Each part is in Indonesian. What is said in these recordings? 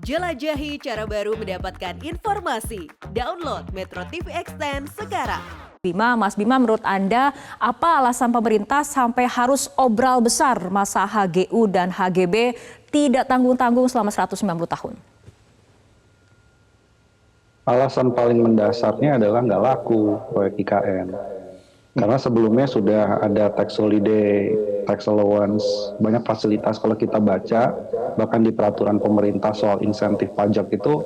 Jelajahi cara baru mendapatkan informasi. Download Metro TV Extend sekarang. Mas Bima, menurut Anda apa alasan pemerintah sampai harus obral besar masa HGU dan HGB tidak tanggung-tanggung selama 190 tahun? Alasan paling mendasarnya adalah nggak laku proyek IKN. Karena sebelumnya sudah ada tax holiday, tax allowance, banyak fasilitas kalau kita baca, bahkan di peraturan pemerintah soal insentif pajak itu,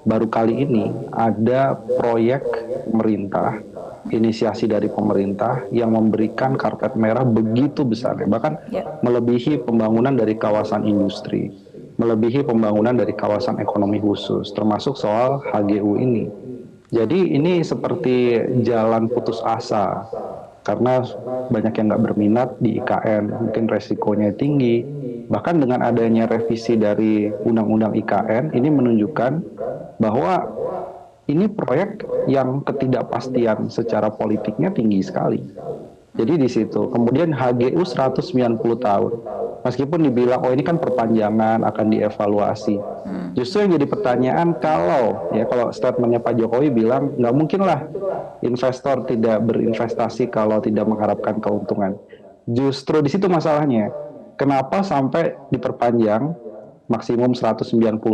baru kali ini ada proyek pemerintah, inisiasi dari pemerintah yang memberikan karpet merah begitu besar, bahkan melebihi pembangunan dari kawasan industri, melebihi pembangunan dari kawasan ekonomi khusus, termasuk soal HGU ini. Jadi ini seperti jalan putus asa, karena banyak yang nggak berminat di IKN, mungkin resikonya tinggi. Bahkan dengan adanya revisi dari Undang-Undang IKN, ini menunjukkan bahwa ini proyek yang ketidakpastian secara politiknya tinggi sekali. Jadi di situ. Kemudian HGU 190 tahun. Meskipun dibilang, oh ini kan perpanjangan, akan dievaluasi. Justru yang jadi pertanyaan, kalau statementnya Pak Jokowi bilang, nggak mungkin lah investor tidak berinvestasi kalau tidak mengharapkan keuntungan. Justru di situ masalahnya. Kenapa sampai diperpanjang maksimum 190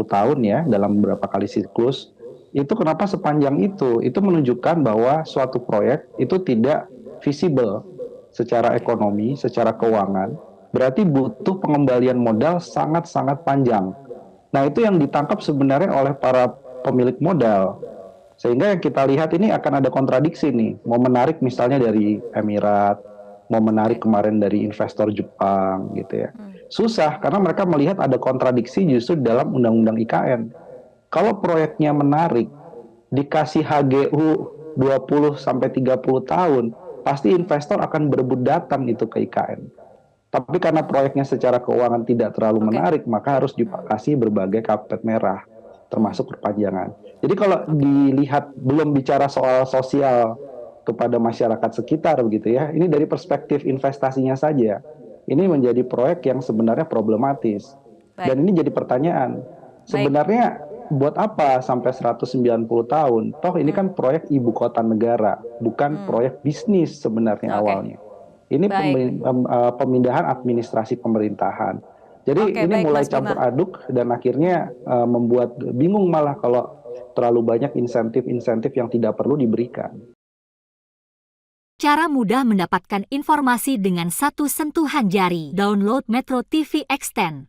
tahun ya, dalam beberapa kali siklus, itu kenapa sepanjang itu? Itu menunjukkan bahwa suatu proyek itu tidak visible secara ekonomi, secara keuangan, berarti butuh pengembalian modal sangat-sangat panjang. Nah, itu yang ditangkap sebenarnya oleh para pemilik modal. Sehingga yang kita lihat ini akan ada kontradiksi nih. Mau menarik misalnya dari Emirat, mau menarik kemarin dari investor Jepang gitu ya. Susah karena mereka melihat ada kontradiksi justru dalam Undang-Undang IKN. Kalau proyeknya menarik, dikasih HGU 20 sampai 30 tahun, pasti investor akan berebut datang itu ke IKN. Tapi karena proyeknya secara keuangan tidak terlalu menarik, maka harus dikasih berbagai karpet merah, termasuk perpanjangan. Jadi kalau dilihat belum bicara soal sosial kepada masyarakat sekitar begitu ya, ini dari perspektif investasinya saja. Ini menjadi proyek yang sebenarnya problematis. Dan ini jadi pertanyaan. Sebenarnya buat apa sampai 190 tahun? Toh ini kan proyek ibu kota negara, bukan proyek bisnis sebenarnya awalnya. Ini pemindahan administrasi pemerintahan. Jadi ini mulai campur aduk dan akhirnya membuat bingung malah kalau terlalu banyak insentif-insentif yang tidak perlu diberikan. Cara mudah mendapatkan informasi dengan satu sentuhan jari. Download Metro TV Extend.